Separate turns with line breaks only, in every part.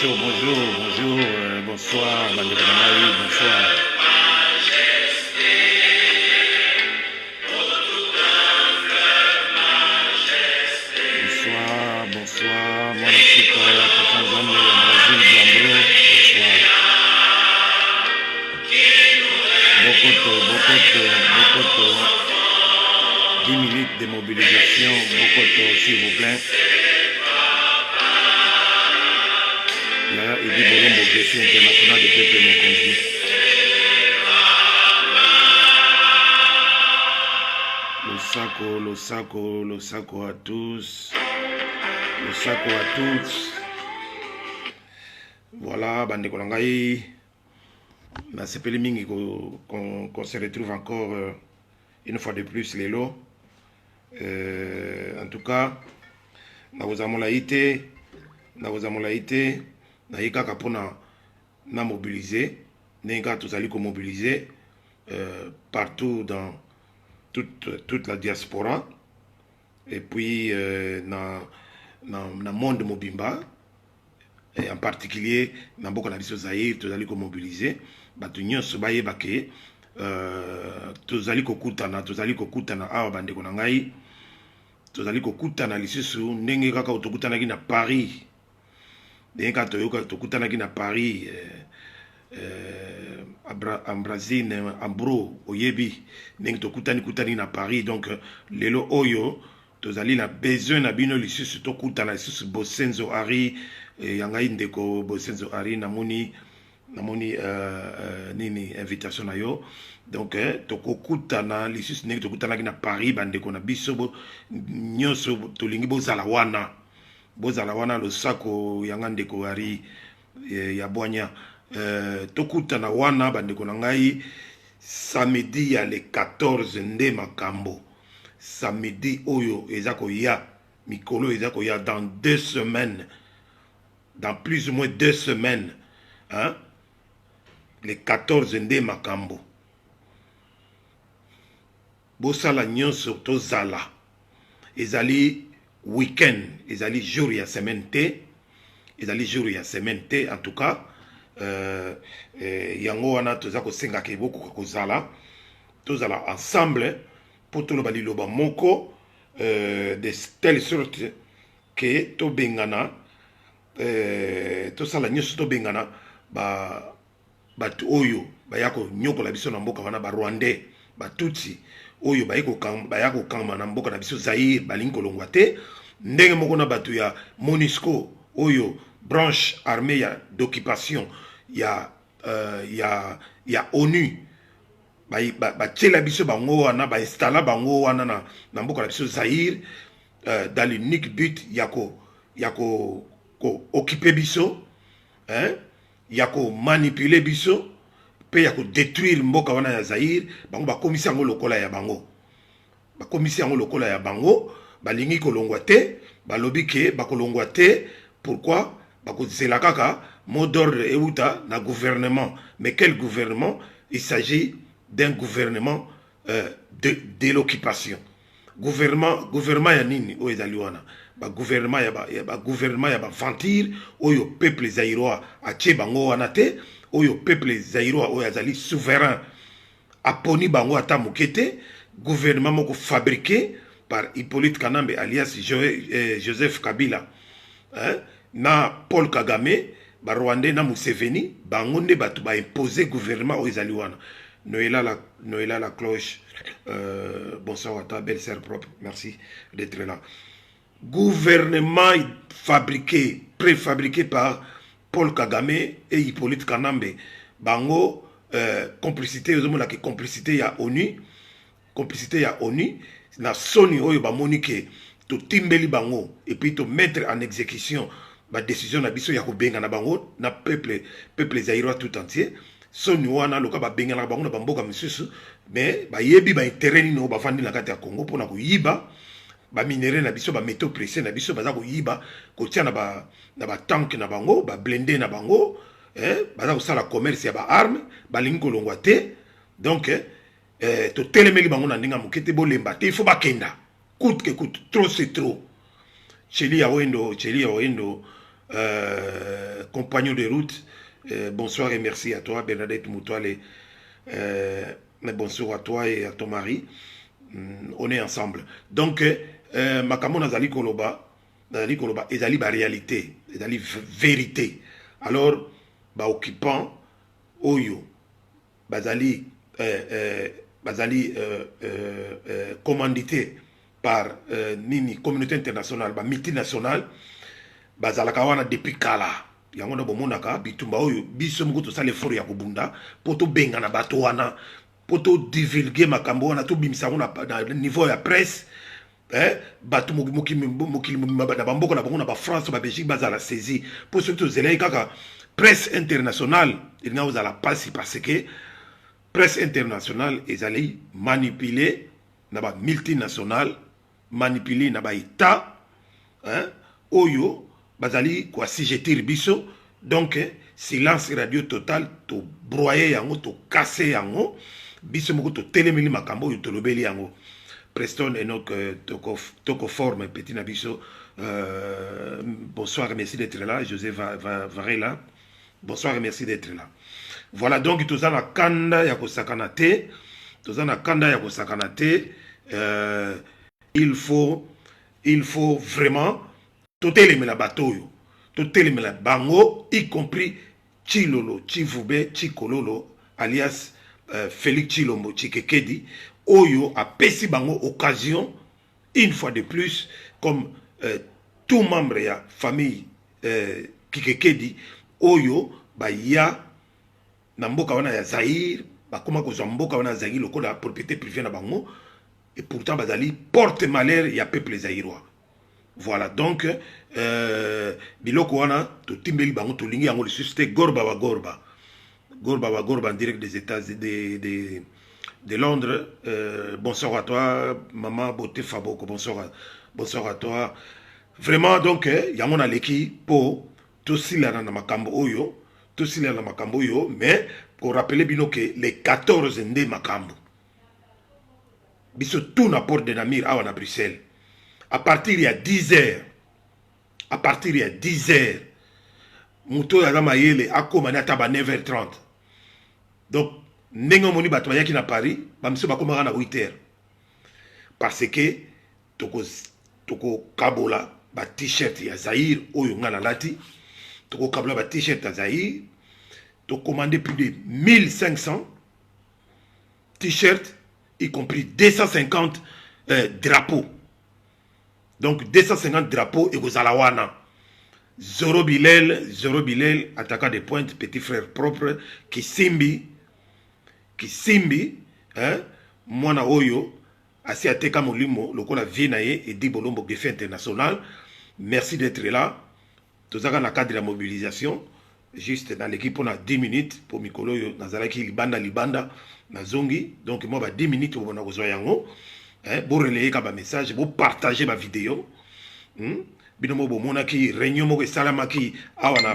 bonjour, bonsoir, Bandeko Namaï, bonsoir. Bonsoir, mon Afrique, Papa Zambé, Brésil, Blambro, bonsoir. Bokoto, 10 minutes de mobilisation, Bokoto, s'il vous plaît. Là, il dit Bolombo, Greffier international de peuple Mokonzi. Le saco à tous. Le saco à tous. Voilà, Bandeko Langai. C'est Péliming qu'on se retrouve encore une fois de plus, les lots. En tout cas, nous avons laïté, naïka kapona na mobiliser, n'enga tous allés mobiliser partout dans toute la diaspora et puis dans le monde mobimba et en particulier dans beaucoup de Zaïre tous allés mobiliser, batu nyonso bayeba ke tous allés kokutana awa bandeko na ngai, tous allés kokutana lisusu ndenge kaka otokutana ki na Paris. Denga toyoka tokutana ki na Paris Ambrazine Ambro oyebi ndenge tokutani na Paris. Donc lelo oyo tozali na besoin na bino lisusu tokutana lisusu Bosenzo Ari yangai ndeko Bosenzo Ari namoni nini invitation na yo. Donc tokokutana lisusu ndenge tokutana ki na Paris bandeko na biso nyonso tolingi bozala wana lo sako yanga ndeko Ari ya Bwanya tokutana wana bandeko na ngai samedi ya le 14 nde makambo. Samedi oyo ezako ya mikolo ezako ya dans 2 semaines, dans plus ou moins 2 semaines, hein? Le 14 nde makambo. Bosala nyonso tozala ezali week-end, ezali jour ya semaine te, en tout cas yango wana toza kosenga ke boko kozala tozala ensemble pour toloba liloba moko de telle sorte que tobengana tosala nyonso tobengana batu oyo bayako nyokola biso na mboka wana ba Rwandais batutsi oyo bayako kama na mboka na biso Zaïre balingi kolongwa te ndenge moko na batu ya MONUSCO oyo branche armée d'occupation ya ONU batiela biso bango wana bainstalla bango wana na mboka na biso Zaïre dans l'unique but yako occuper biso, hein, yako manipuler biso pe yako détruire mboka wana ya Zaïre. Bango bakomisi yango lokola ya bango balingi kolongwa te balobi ke bakolongwa te. Pourquoi? Bakozela kaka mot d'ordre euta na gouvernement. Mais quel gouvernement? Il s'agit d'un gouvernement de l'occupation. Gouvernement ya nini o ezali wana? Gouvernement ya ba ventir oyo peuple zaïrois atie bango wana te, oyo peuple zaïrois oyo azali souverain aponi bango ata mokete. Gouvernement moko fabriqué par Hippolyte Kanambe alias Joseph Kabila, hein? Na Paul Kagame, ba Rwandais na Museveni, bango nde batu ba imposer gouvernement o ezali wana. Noëlla la cloche, bonsoir à ta belle sœur propre, merci d'être là. Gouvernement fabriqué, préfabriqué par Paul Kagame et Hippolyte Kanambe, bango complicité, complicité ya ONU, na soni oyo ba monique to timbeli bango et puis to mettre en exécution ba décision na biso ya ko benga na bango na peuple zaïrois tout entier. Soni wana loka ba benga na bango na bamboka misusu mais ba yebi ba intérêt ni no ba fandi na kati ya Congo pona ko yiba ba minéraux na biso ba métaux précieux na biso baza ko yiba ko tia na ba tank na bango ba blindé na bango, baza ko sala commerce ya ba arme ba lingi kolongwa te. Donc to telemeli bango na ndinga mokete bolemba te, il faut bakenda coûte que coûte, trop c'est trop. Cheli ya wendo compagnon de route, bonsoir et merci à toi, Bernadette Moutouale. Bonsoir à toi et à ton mari. On est ensemble. Donc, Makamon Azali Koloba, ezali ba réalité, ezali vérité. Alors, ba occupant, Oyo, bazali commandité par nini communauté internationale, ba multinationale, bazalaka wana depuis kala. Yango na bomonaka bitumba oyo biso moko to sale fort ya kobunda poto benga na bato wana poto divulguer makambo wana to bimisa na niveau ya presse bato mokili na bamboka na bango na ba France ba Belgique bazala saisi pour surtout zelai kaka presse internationale il n'a osala passer parce que presse internationale ezali manipuler na ba multinationale manipuler na ba état oyo bazali kwa sijetir biso donc silence radio total to broyer yango to casser yango biso moko to telemeli makambo oyo to lobeli yango Preston Enoch toko forme petit nabiso bonsoir merci d'être là José Varela bonsoir et merci d'être là. Voilà donc tozana kanda ya kosakana te il faut vraiment totelemela bato oyo totelemela bango y compris Chilolo Chivube Chikololo alias Félix Chilombo Chikekedi oyo a pesi bango occasion une fois de plus comme tout membre ya famille Kikekedi oyo ba ya na mboka wana ya Zaïre bakoma kozwa mboka wana Zaïre lokola propriété privée na bango et pourtant bazali porte malheur ya peuple zaïrois. Voilà donc biloko wana to timbeli bango to lingi yango le suscité Gorba en direct des États-Unis de Londres. Bonsoir à toi maman Beauté Faboko, bonsoir à toi vraiment donc yango na leki po to silana na makambo oyo mais pour rappeler bino que les 14 nde makambo biso tout na porte de Namir awa na Bruxelles à partir ya 10h muto ya mayele akoma na taba 9h30 donc ndenge moni bato yaki na Paris ba miso bakoma na 8h parce que toko kabola ba t-shirt ya Zaïre oyo ngana lati toko kabola ba t-shirt ya Zaïre to commander plus de 1500 t-shirts y compris 250 drapeaux. Donc 250 drapeaux et Gozalawana. Zoro Bilel, attaquant des pointes, petit frère propre, qui simbi, Mwana Oyo, assis à Teka Molimo, le la Vienaye et dit Bolombo Défi International. Merci d'être là. Tout ça dans le cadre de la mobilisation. Juste dans l'équipe, on a 10 minutes pour Mikolo, Nazaraki, Libanda, Nazongi. Donc, moi, 10 minutes pour mon Yango. Pour relayer un message, pour partager ma vidéo. Binomo Monaki, Réunion Moke Salamaki,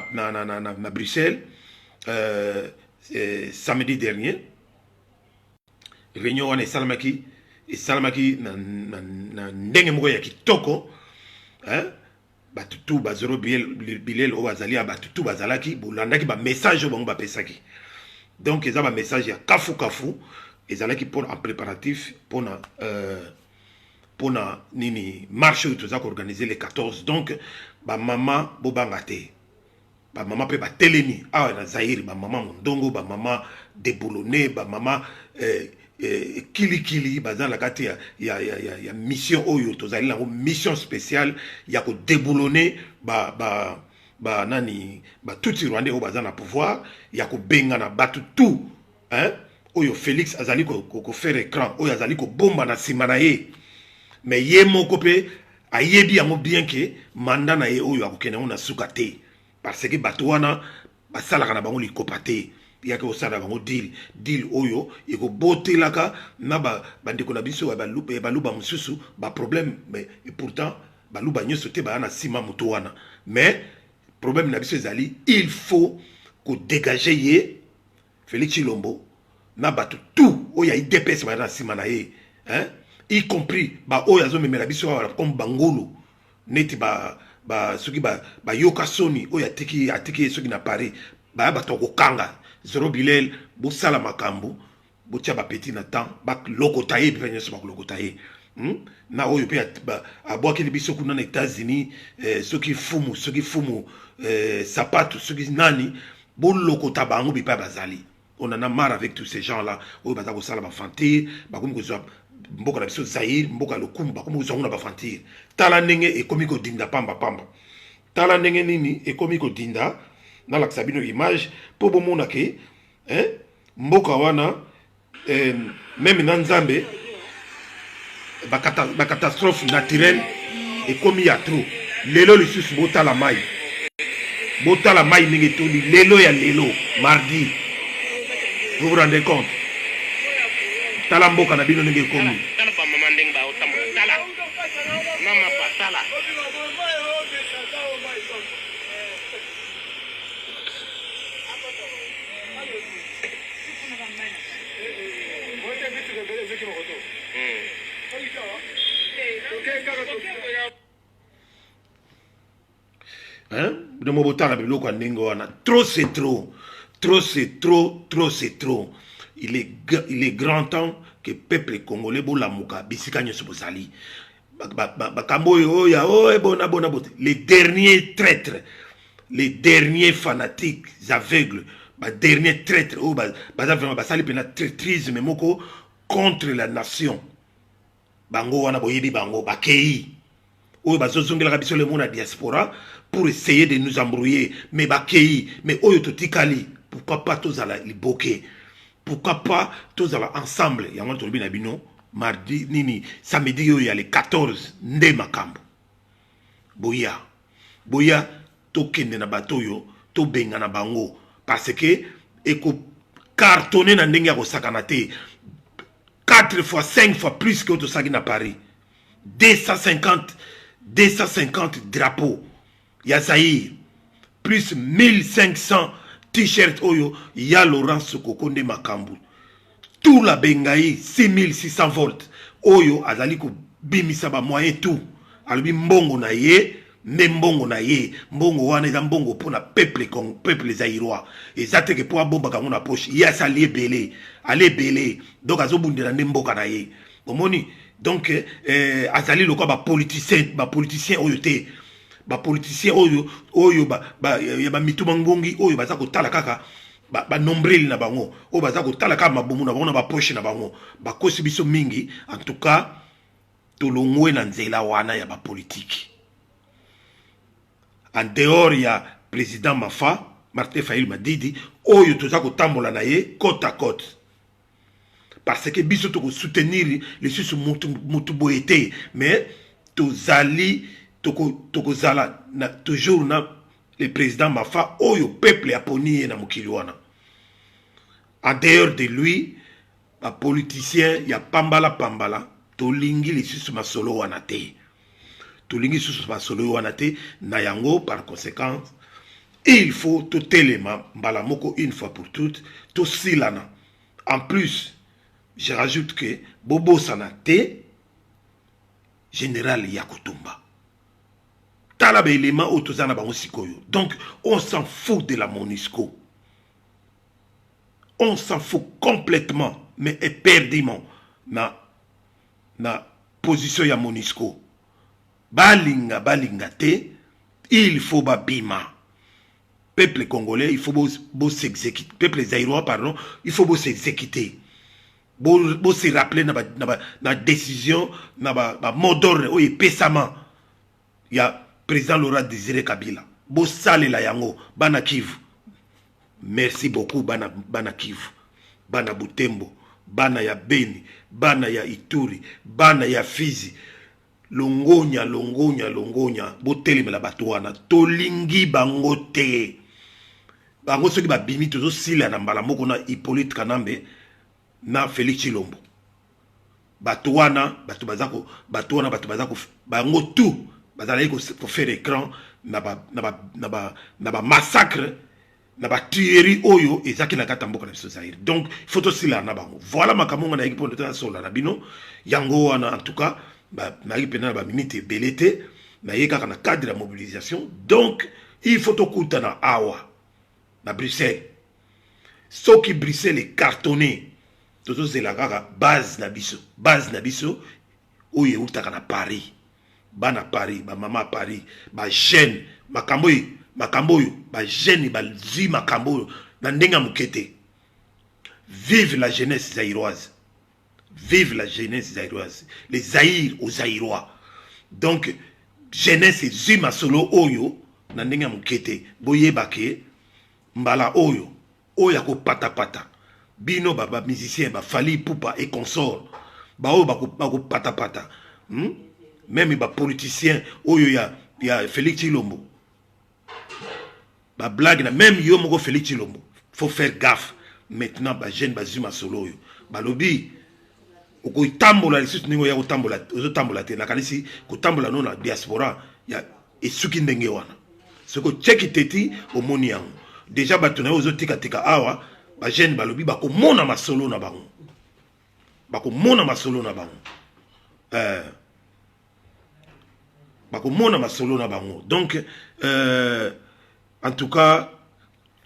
na Bruxelles, samedi dernier. Réunion on est Salamaki, et Salamaki, na Ndenge Moya qui toko. Batutu bazoro bilel o bazali batutu bazalaki bolandaki ba message bango ba pesaki donc eza ba message ya kafu ezalaki pour en préparatif pour na nini marche où tous organiser les 14 donc ba maman bobangate ba maman pe ba telemi na Zaïre ba maman ndongo ba maman déboulonné ba maman kili bazan la kati ya mission oyo tozali la mission spéciale ya ko déboulonner nani tout Rwandais au bazan na pouvoir ya ko benga na batu tout oyo Félix azali ko faire écran oyo azali ko bomba na simana ye mais ye moko pe ayebi yango bien que mandat na ye oyo akokena na suka te parce que batu wana basalaka na bango likopate yake osala bango deal oyo eko botelaka na bandeko na biso baluba mususu ba problème mais et pourtant baluba nyoso te ba na sima muto wana mais problème na biso ezali il faut ko dégager ye Félix Chilombo na batu tout oya IDPS ba na sima na ye y compris ba oya zo memela biso comme bangolo neti ba soki yoka soni oyo atiki soki na Paris baya bato kokanga Zoro Bilel bosala makambo botia bapeti na temps balokota ye mpe nyonso bakolokota ye na oyo mpe abwakeli biso kuna na États-Unis soki fumu sapatu soki nani bolokota bango bipa bazali. On en a marre avec tous ces gens-là. Oyo baza kosala bafantir bakomi kozwa mboka na biso Zaïre mboka lokumu bakomi kozwa ngo na bafantir. Tala ndenge ekomi kodinda pamba tala ndenge nini ekomi kodinda na lakisa bino image po bomona ke mboka wana même na Nzambe catastrophe naturelle ekomi ya trop. Lelo lisusu botala mai ndenge toli lelo ya lelo mardi. Vous vous rendez compte? Tala mboka na bino ndenge ekomi. De mobotala biloko ndenge wana. Trop c'est trop. Trop c'est trop, trop c'est trop. Il est grand temps que le peuple congolais bolamuka bisika nyoso bozali. Les derniers traîtres, les derniers fanatiques aveugles, les derniers traîtres, basali pena traîtrisme moko contre la nation. Bango wana boyebi bango bakei. Oyo bazozongela biso le monde à diaspora pour essayer de nous embrouiller, mais bakei, mais oyo totikali. Pourquoi pas tous à la liboke? Pourquoi pas tous à la ensemble? Il y a un truc bino mardi nini samedi il y a les 14 nde makambo. Boya to kende na bato yo to benga na bango parce que eko cartonné na ndenge ya kosakana te 4 fois 5 fois plus que to saki na Paris. 250 drapeaux. Ya Zaïre plus 1500 T-shirt oyo ya Laurence Kokonde makambu. Tout la bengaï 6600 volts. Oyo azali ko bimisa ba moyen tout. Alobi mbongo na ye, mbongo na ye. Mbongo wana eza mbongo pona peuple zaïrois. Ezate ke po abomba kango na poche. Ya sali belé, ale belé. Donc azobundela nde mboka na ye. Omoni donc azali lokwa ba politicien oyo te. Ba politicien oyo ba mituma ngongi oyo baza kotala kaka ba nombril na bango oyo baza kotala kaka mabumu na bango na ba poche na bango ba kosi biso mingi. En tout cas tolongwe na nzela wana ya ba politique en dehors ya président Mafa Martin Fayulu Madidi oyo toza kotambola na ye côte à côte parce que biso to soutenir les sous mutu boyete mais tozali tokozala na toujours na le président Mafa oyo peuple aponi na mokili wana. En dehors de lui ba politicien ya pambala tolingi lisusu masolo wana te. Tolingi lisusu masolo wana te na yango par conséquent il faut tout élément mbala moko une fois pour toutes to silana. En plus je rajoute que Bobo Sanate général Yakutumba tala ba élément autozana bango sikoyo. Donc on s'en fout de la MONUSCO. On s'en fout complètement mais éperdument na position ya MONUSCO. Balinga te, il faut babima. Peuple congolais, il faut beau s'exécuter. Peuple zaïrois, pardon, il faut beau s'exécuter. Beau se rappeler na décision, na mot d'ordre, oye pésamment. Il y a président Laurent Désiré Kabila. Beau sale la yango, bana Kivu. Merci beaucoup, bana Kivu. Bana Butembo, bana ya Beni, bana ya Ituri, bana ya Fizi. Longonya, boteleme la batuana, tolingi bango te. Bango soki ba bimi tozo sila na mbala moko na Hippolyte Kanambe na Félix Chilombo. Batuana, batu bazako bango tout, bazala ko faire écran na ba massacre, na ba tuerie oyo ezaki na kata mboka na biso Zaïre. Donc il faut aussi là na bango. Voilà makamonga na équipe de sola na bino yango wana en tout cas na ipena ba minute belete mais il y a un cadre de mobilisation. Donc, il faut tout coûter à Awa, à Bruxelles. Ce qui Bruxelles est cartonné, tout c'est la base nabiso, où il y a à Paris. Ban à Paris, ma maman à Paris, ma jeune, ma kamboyo, ma jeune, ma zi, ma kamboyo, nandenga mukete. Vive la jeunesse zaïroise. Vive la jeunesse zaïroise. Les Zaïrs aux Zaïrois. Donc, jeunesse zima solo oyo, nandenga mukete, boye bake, mbala oyo, oyako pata pata. Bino baba musicien, ba Fali Poupa et consort. Ba o bako pata pata. Même les politiciens, il y a Félix Chilombo. Blague, même il y a Félix Chilombo. Il faut faire gaffe. Maintenant, les jeunes, les humains solo. Les lobby, il tambola, les sous niveau ya tambola, tambola te. Nakalisi, ko tambola non la diaspora, il y a esuki ndenge wana. Ce que tcheki teti au moniang. Déjà batona aux autres tika awa, les jeunes, les lobby, bako mona ma solo na bango. Bako mona ma solo na bango. Donc, en tout cas,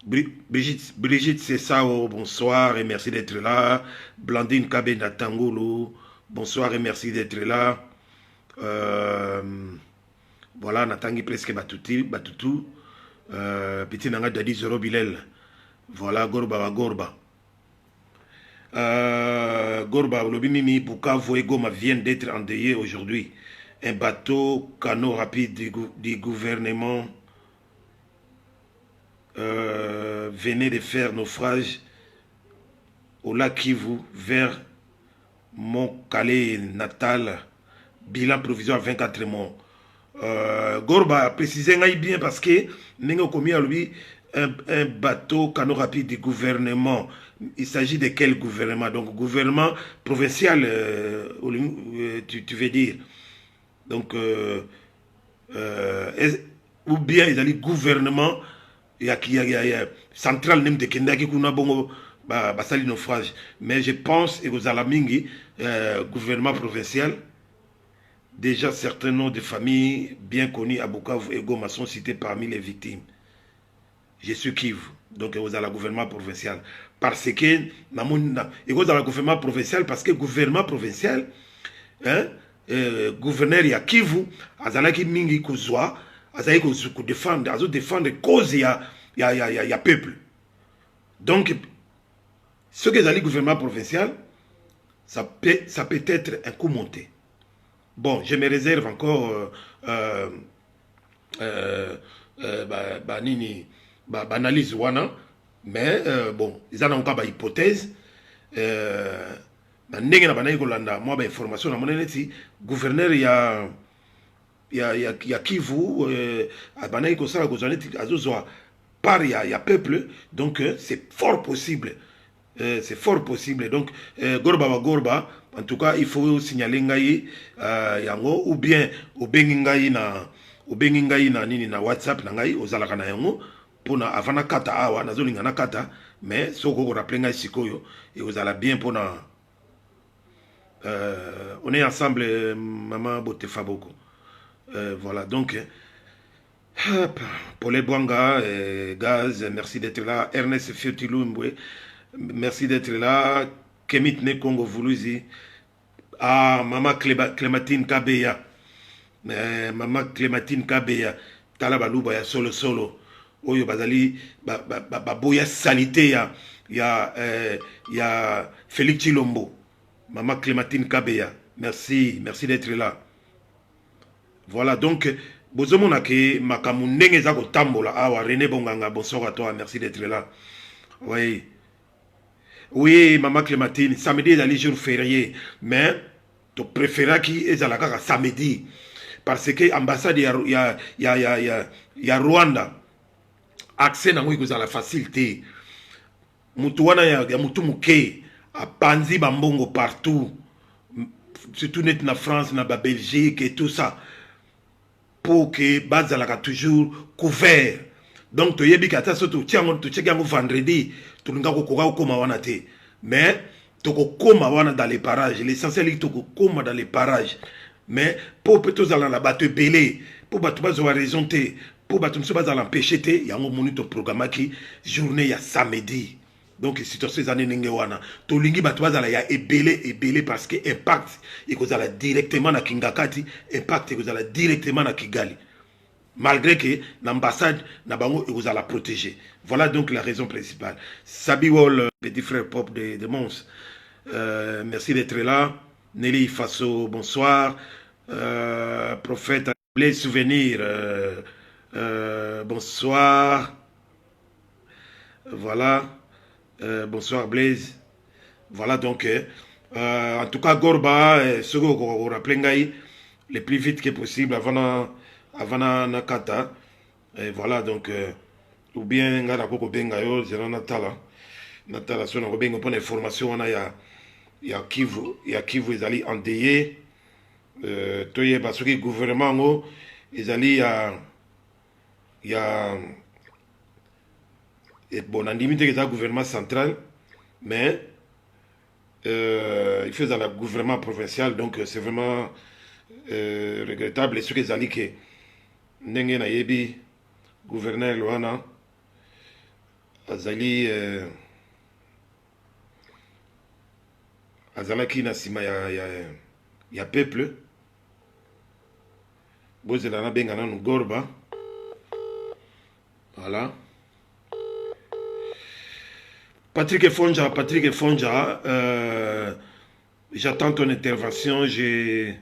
Brigitte c'est ça, bonsoir et merci d'être là. Blandine Kabe Natangolo, bonsoir et merci d'être là. Voilà, Natangi presque Batutu. Petit Nanga Dadi Zoro Bilel. Voilà, Gorba. Gorba, Lobimimi, Bukavu et Goma viennent d'être endeuillés aujourd'hui. Un bateau canot rapide du gouvernement venait de faire naufrage au lac Kivu vers Mont-Calais natal. Bilan provisoire 24 morts. Gorba, précisez bien parce que nous avons commis à lui un bateau canot rapide du gouvernement. Il s'agit de quel gouvernement? Donc, gouvernement provincial, tu veux dire. Donc, ou bien ils ont dit gouvernement, il y a central même de Kenda qui kuna bongo basali naufrage. Mais je pense et aux alamingi gouvernement provincial, déjà certains noms de familles bien connus à Bukavu et Goma sont cités parmi les victimes. Je suis Kivu, donc vous avez le gouvernement provincial. Parce que et vous avez le gouvernement provincial parce que gouvernement provincial, hein, gouverneur ya Kivu azalaki mingi kozwa azali ko défendre cause ya peuple. Donc ce que azali gouvernement provincial ça peut être un coup monté. Bon, je me réserve encore analyse wana, mais bon, ils en ont pas hypothèse. Ndenge na banayi kolanda moi ba information na monene ti gouverneur ya Kivu banayi kosala kozana ti azozwa par ya peuple, donc c'est fort possible. C'est fort possible. Donc Gorba, en tout cas il faut signaler ngai yango ou bien obengi ngai na nini na WhatsApp na ngai ozalaka na yango pona avana kata awa nazolinga na kata, mais soko ko rappeler ngai sikoyo et ozala bien pona on est ensemble, maman Botefa beaucoup. Voilà, donc, Paul Bwanga, Gaz, merci d'être là. Ernest Fiotilou, merci d'être là. Kemit Nekongo Vuluzi. Ah, maman Clémentine Kabeya. Maman Clémentine Kabeya. Talabalouba ya solo. Oyo bazali, boya salité ya Félix Chilombo. Maman Clémentine Kabeya, merci d'être là. Voilà, donc, bozomona ke makamu ndenge za kotambola awa René Bonganga, bonsoir à toi, merci d'être là. Oui, Maman Clémentine, samedi est le jour férié, mais tu préférais qui est à la samedi parce que l'ambassade ya Rwanda accès na ngui la facilité. Mutuwana ya mutu muke à Panzi Bambongo partout, surtout net na France, na Belgique et tout ça, pour que Bazalaka toujours couvert. Donc tu yebi kata soto tu check yango vendredi, tu n'as pas koma wana te. Mais tu koma wana dans les parages. L'essentiel est que tu koma dans les parages. Mais pour peut-être la bateau belé pour bato bazwa raison te pour bato mosusu bazala empêché te yango moni toprogramaki journée ya samedi donc situation eza ndenge wana tolingi bato bazala ya ebele parce que impact ekozala directement na kingakati impact ekozala directement na kigali malgré que l'ambassade na bango ekozala protégé. Voilà donc la raison principale. Sabiwol, petit frère pop de Mons, merci d'être là. Nelly Faso, bonsoir. Prophète, les souvenirs, bonsoir. Voilà. Bonsoir Blaise. Voilà donc. En tout cas, Gorba, ce que vous rappelez, le plus vite que possible avant Nakata. Et voilà donc. Ou bien, ngana koko benga yo, zera Natala, so na benga pour l'information, on a ya Kivu, ils allaient endeuillé. Toye, parce que le gouvernement, ils allaient bon, on a limité le gouvernement central, mais il faisait le gouvernement provincial, donc c'est vraiment regrettable. Et ce qu'ils allaient que Nengen Ayebi, gouverneur Luana, Azali Azalaki na sima ya peuple. Bozela bengana no Gorba. Voilà. Patrick Fonja, j'attends ton intervention. Je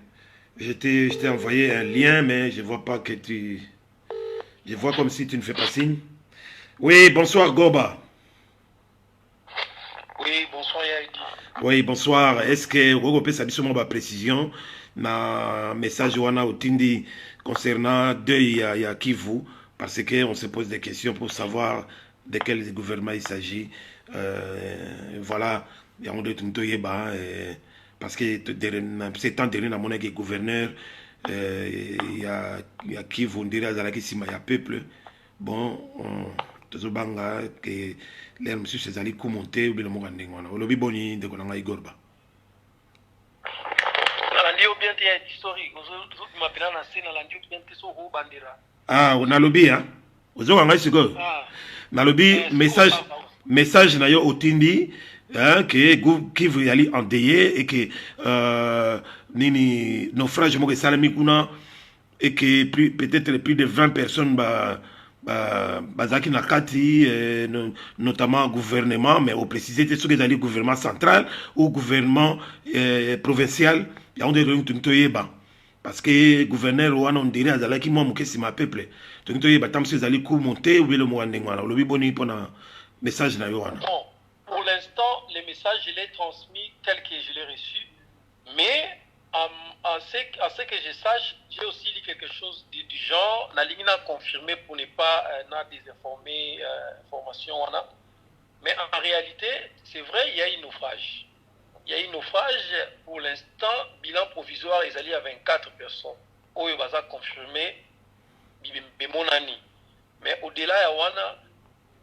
t'ai envoyé un lien, mais je vois pas que tu... Je vois comme si tu ne fais pas signe. Oui, bonsoir Gorba.
Oui, bonsoir Yaïdi.
Oui, bonsoir. Est-ce que vous pouvez savoir ma précision na message wana otindi concernant deuil à Kivu parce qu'on se pose des questions pour savoir de quel gouvernement il s'agit. Voilà, il y a un peu parce que c'est tant dernier dans mon gouverneur il y a Kivu, on dirait qu'il y a peuple. Bon, tozobanga que les monsieur ces ali commenter ou bien mon ngwana o lobi boni de konanga Igorba
ndio bien te historique ozo mapela na scène la ndio bien te so ho bandira
on a lobby hein ozo nganga siko na lobby message na yo otindi hein que Kivu yali endeuillé et que nini naufrage mo ke salami kuna et que peut-être plus de 20 personnes bazaki na kati notamment gouvernement mais au préciser ce que le gouvernement central ou gouvernement provincial ya onde tuntoyeba parce que gouverneur wana on dirait azalaki moi mokesi ma peuple tuntoyeba tamsi ezali ku monter ou le mwande ngwana lobi boni pona message na yo wana.
Bon, pour l'instant les messages je les transmis tel que je les reçu mais à ce que je sache, j'ai aussi dit quelque chose du genre, la ligne a confirmé pour ne pas désinformer information. Mais en réalité, c'est vrai, il y a un naufrage. Il y a un naufrage, pour l'instant, bilan provisoire, ils allaient à 24 personnes. Où ils vont confirmer, mais au-delà, il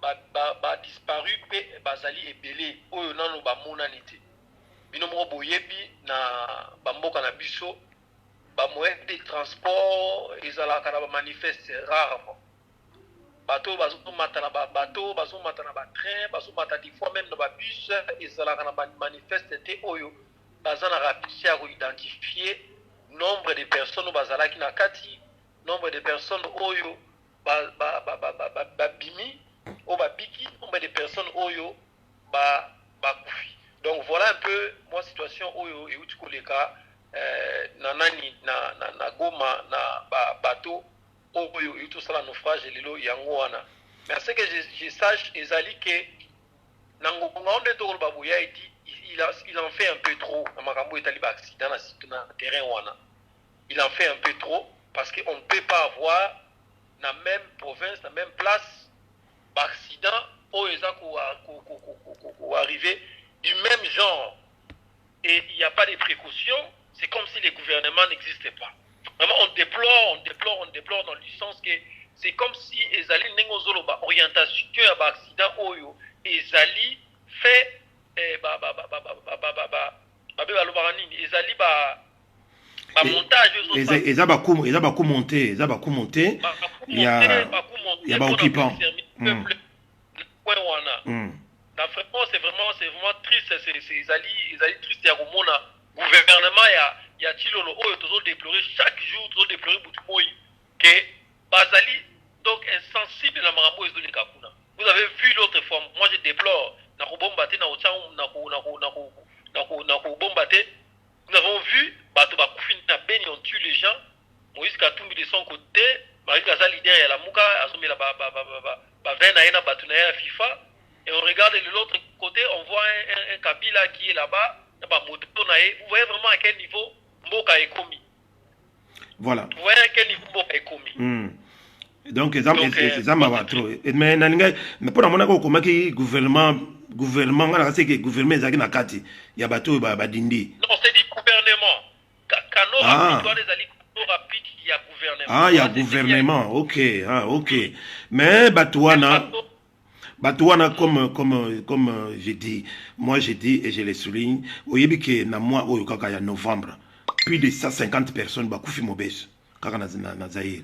y a disparu, bazali et belé, où ils n'ont pas monanité. Binomo boyebi na bamboka na biso ba moyen de transport ezalaka na ba manifeste rarement bato bazomata na bato bazomata na ba train bazomata des fois même na ba bus ezalaka na ba manifeste te oyo bazana rapidité à identifier nombre de personnes bazalaki na kati nombre de personnes oyo bimi o ba biki nombre de personnes oyo ba kufi. Donc voilà un peu moi situation oyo et uti koleka nanani na Goma na bateau oyo et tout ça la naufrage lelo yango wana. Mais ce que je sache ezali que nango ngonde to babuya iti il en fait un peu trop na makambo etali ba accident na terrain wana. Il en fait un peu trop parce que on ne peut pas avoir na même province na même place ba accident oyo eza ko arriver du même genre et il n'y a pas de précautions, c'est comme si les gouvernements n'existaient pas. Vraiment, on déplore dans le sens que c'est comme si Ezali Nengozolo orientation à accident oyo Ezali fait montage
ils ont monté, il y a occupant.
C'est vraiment triste, ils allaient triste ya komona gouvernement ya Chilolo oyo tozo déplorer chaque jour, tozo déplorer Boutumoyi que bazali donc insensible na marambo ezoleka kuna. Vous avez vu l'autre fois, moi je déplore na kobomba te na otsangu na kobomba te. Nous avons vu bato bakufi na Beni, on tue les gens. Moïse Katumbi de son côté, Marie Gaza leader ya la Muka azomela ba vena ena bato na ya FIFA. Et on regarde de l'autre côté, on voit un Kabila qui est là-bas. Vous voyez vraiment à quel niveau Mboka est commis.
Voilà.
Vous voyez à quel niveau Mboka est commis.
Donc, mais pour la comment que gouvernement, c'est que gouvernement est na kati. Il y a bateau badindi.
Non, c'est du gouvernement. Kano rapide, il y a gouvernement.
Ah, il y a gouvernement. Ok, ok. Mais Batouana. Batouana, comme j'ai dit, moi j'ai dit et je le souligne, au Yébike, na mois au Yokaka, il y a novembre, plus de 150 personnes, Bakoufi Mobès, Kaka na Zahir.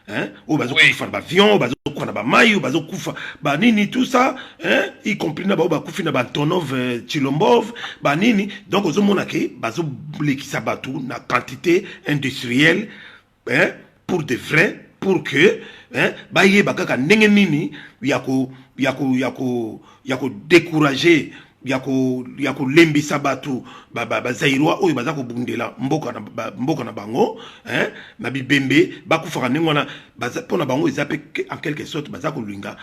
Hein? Au bazo koufa na avion, au bazo koufa na maï, au bazo koufa, nini, tout ça, hein? Y compris na bakoufi na Tonov, Chilombov, nini. Donc, aux monake, bazo blekisa batou, na quantité industrielle, hein? Pour de vrai, pour que, hein? Baye bakaka nini, yako décourager, yako lembisa batu zairwa oyo bazako bundela mboka na bango, hein, na bibembe bakufaka nengona pona bango ezape en quelque sorte bazako linga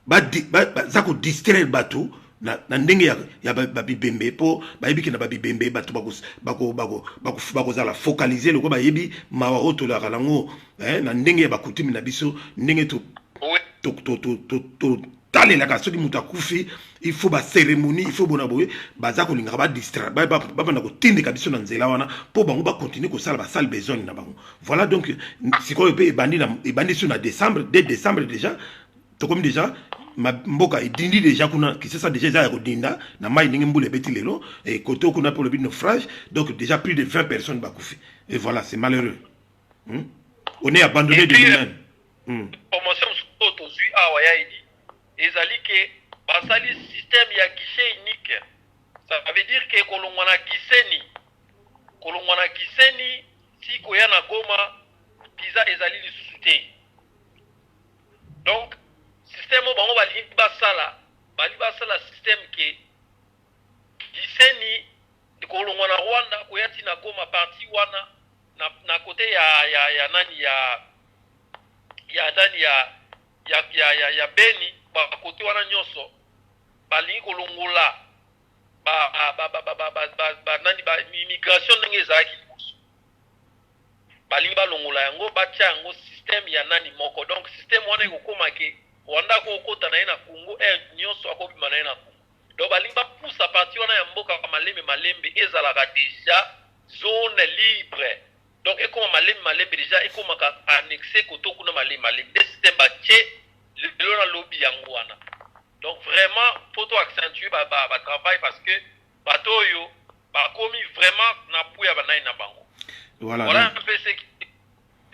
bazako distraire batu na ndenge ya babibembe po bayebiki na babibembe batu bako zala focaliser loko bayebi mawa oto la kalango, hein, na ndenge ya bakutimi na biso ndenge to tale la kaso di mutakufi, il faut ba cérémonie, il faut bonaboye bazako linga ba distraire ba na ko tinde kabiso na nzela wana po bango ba continuer ko sala ba sale besoin na bango. Voilà donc siko pe bandi sur na décembre, dès décembre déjà to comme déjà mboka idindi déjà kuna qui c'est ça déjà ya ko dinda na mai ningi mbule beti lelo et koto kuna pour le but naufrage, donc déjà plus de 20 personnes ba kufi. Et voilà, c'est malheureux. On est abandonné de nous-mêmes.
Promotion autozui awa ya idi ezali ke basali système ya guichet unique. Ça veut dire que kolongwana giseni si koya na Goma pizza ezali lisusu te. Donc système bango bali basala système ke giseni kolongwana Rwanda koya ti na Goma parti wana na côté ya nani ya Beni ba côté wana nyonso balingi kolongola nani ba immigration ndenge ezalaki liboso balingi balongola yango batia yango système ya nani moko. Donc système wana ekokoma ke Rwanda kokota na ye na Congo nyonso akobima na ye na Congo. Donc balingi bapusa parti wana ya mboka malembe ezalaka déjà zone libre. Donc ekoma malembe déjà ekoma ka annexé koto kuna malembe des systèmes batie le na lobby yango wana. Donc vraiment faut accentuer ba travail parce que bato yo ba komi vraiment na pouya banai na bango. Voilà un peu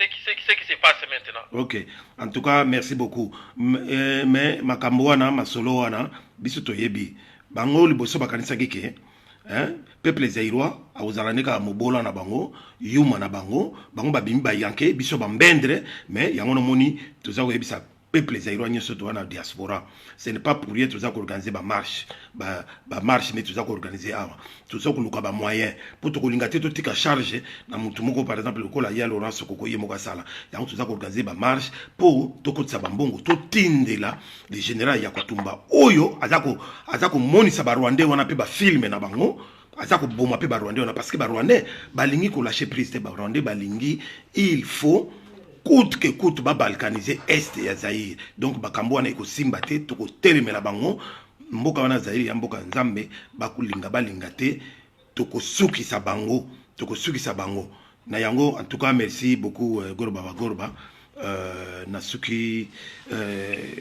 ce qui se passe maintenant.
Ok, en tout cas merci beaucoup. Mais makambo wana masolo wana biso toyebi bango liboso bakanisa kike, hein, peuple zairwa awuzalane mobola na bango yuma na bango babimi bayanke biso bambendre, mais yango no moni toza koyebisa peuple zairwa nyoso to wana diaspora. Ce n'est pas pour rien toza ko organiser ba marche mais toza ko organiser awa toza ko luka ba moyen pour to kolinga te to tika charge na mutu moko par exemple lokola ya Laurence Koko ye moko sala yango toza ko organiser ba marche pour to kotsa bambongo to tindela le général Yakutumba oyo azako monisa ba Rwandais wana pe ba filmer na bango azako boma pe ba Rwandais wana parce que ba Rwandais balingi ko lâcher prise te ba Rwandais balingi il faut coûte que coûte ba balkaniser est ya Zaïre. Donc bakambo wana eko simba te to ko telemela bango mboka wana Zaïre ya mboka nzambe bakulinga balinga te to ko sukisa bango na yango. En tout cas merci beaucoup Gorba na suki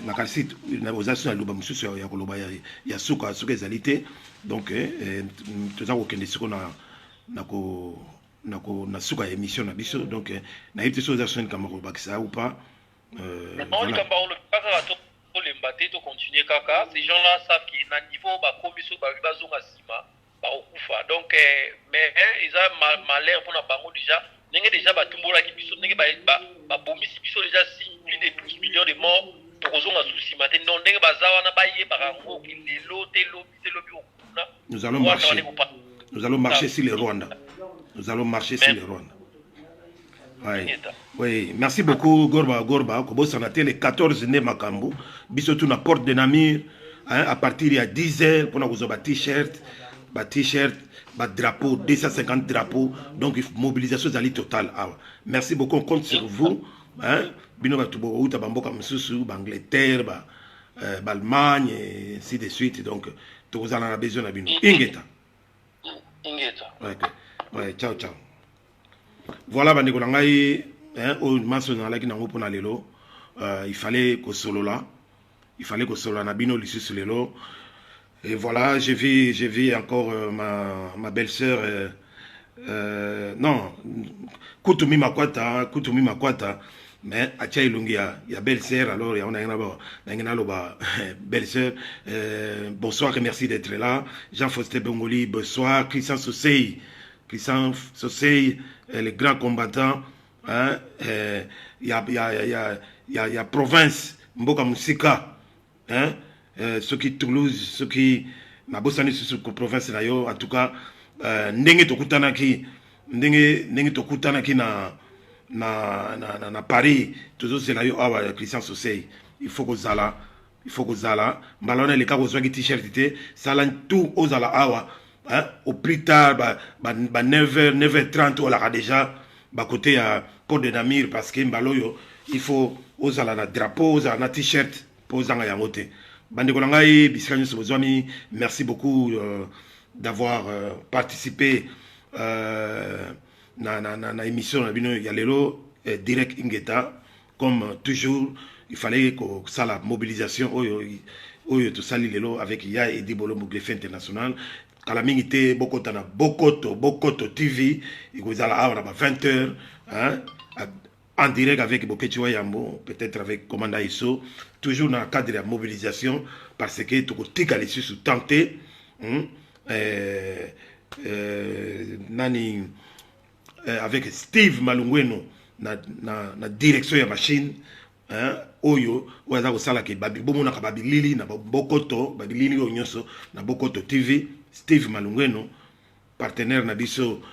na kasi na ozasi na luba mususu ya koloba ya suka ezalite. Donc toza ko kende siko na ko na suka émission na biso donc na yete so za semaine kamako bakisa ou pas
voilà to continuer kaka ces gens là savent que na niveau ba komiso ba bazonga sima ba okufa donc mais ils ont malheur pour na bango déjà ndenge déjà batumbola ki biso ndenge ba bomisi biso déjà plus de 12 millions de morts tokozonga souci matin non ndenge bazawa na baye barango ki lelo te lobi okuna
nous allons marcher sur le Rwanda. Nous allons marcher sur le Rwanda. Oui. Oui, merci beaucoup Gorba. Kobo Sanaté le 14 né Makambo. Bisotou na porte de Namir à partir de 10h pour nous avoir t-shirt, drapeau 250 drapeaux. Donc mobilisation d'ali totale. Merci beaucoup, on compte sur vous. Bino batubo uta bamboka msusu, Angleterre, Allemagne et ainsi de suite. Donc vous en avez besoin de bino. Ingeta. Ouais, ciao. Voilà, bandeko na ngai, au maso na laki na ngo pona lelo, il fallait que solo là, na bino lisusu lelo. Et voilà, j'ai vu encore ma belle-sœur, non, Kutumi Makwata, mais atia ilungi ya belle-sœur, alors on a une belle-sœur, bonsoir et merci d'être là. Jean-Faustin Bongoli, bonsoir. Christian Sosei, les grands combattants, il y a province, Mboka Musika, ceux qui Toulouse, ceux qui Nabosani sur province d'ailleurs, en tout cas, ndenge tokutanaki na Paris, toujours c'est là yo Christian Sosei, il faut que zala, malona les cas aux t-shirt ça tout aux ala awa. Au plus tard, 9h30, on l'a déjà côté à Port de Namir parce que Mbaloyo, il faut aux ala drapeau, aux ala t-shirt, pour zanga yangote. Bandekolangai, Biskanyo Sobozwami, merci beaucoup d'avoir participé na émission Yalelo direct Ingeta. Comme toujours, il fallait que ça la mobilisation, tout ça lelo avec Ya et Dibolo Mouglefe International. Kalamingité Bokoto TV, il vous a la 20h, en direct avec Bokechiwa Yambo, peut-être avec Commanda Isso, toujours dans le cadre de la mobilisation, parce que tout le monde est sous tenté, avec Steve Malungweno, na direction de la machine, oyo waza kosala ke bomona ka babilili na bokoto onyoso na Bokoto TV. Steve Malungweno, partenaire na biso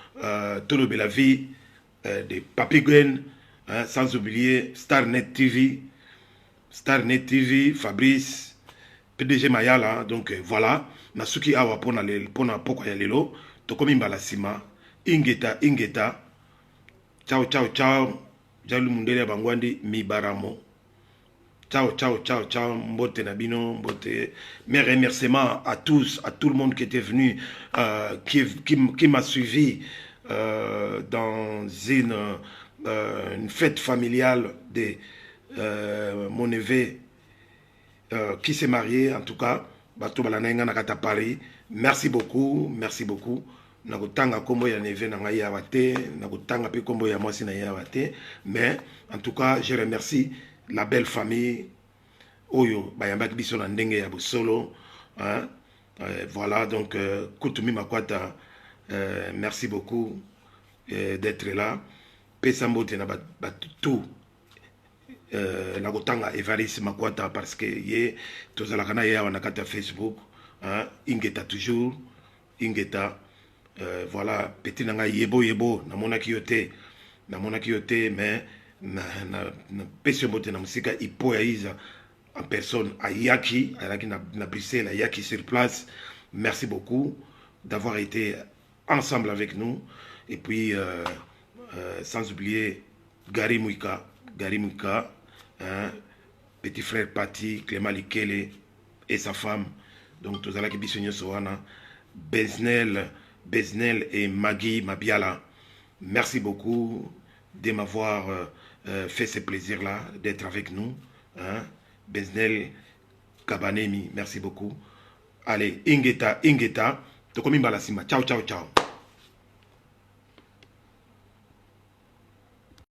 Tolo Belavi de Papi Gwen, sans oublier Starnet TV, Fabrice, PDG Mayala. Donc voilà, Nasuki awa pona poko ya lelo, tokomi mbala sima, ingeta, ciao, jalu mundele bangwandi mibaramo. Ciao, mbote nabino, mbote. Mes remerciements à tous, à tout le monde qui était venu, qui m'a suivi dans une fête familiale de mon neveu qui s'est marié, en tout cas, Bato Balanenga Nakata Paris. Merci beaucoup. Nakutanga kombo ya neve na ngai ya wate, nakutanga pe kombo ya mwasi na ya wate, mais en tout cas, je remercie la belle famille Oyo bayambaki biso na ndenge ya bosolo, voilà. Donc Kutumi Makwata, merci beaucoup d'être là. Pesambote na tout na kotanga Evariste Makwata parce que ye tozalaka na ye awa na kati ya Facebook, Ingeta toujours Ingeta, voilà. Petit nanga yebo namonaki yo te mais na pesi mbote na musika ipo ya Iza en personne à Yaki na Bruxelles, à Yaki sur place. Merci beaucoup d'avoir été ensemble avec nous. Et puis sans oublier Gary Mouika, petit frère Pati, Clément Likele et sa femme. Donc tous qui bisogno soana, Beznel et Maggie Mabiala. Merci beaucoup de m'avoir fait ce plaisir-là d'être avec nous. Beznel Kabanemi, merci beaucoup. Allez, Ingeta, Tokomi Balasima. Ciao.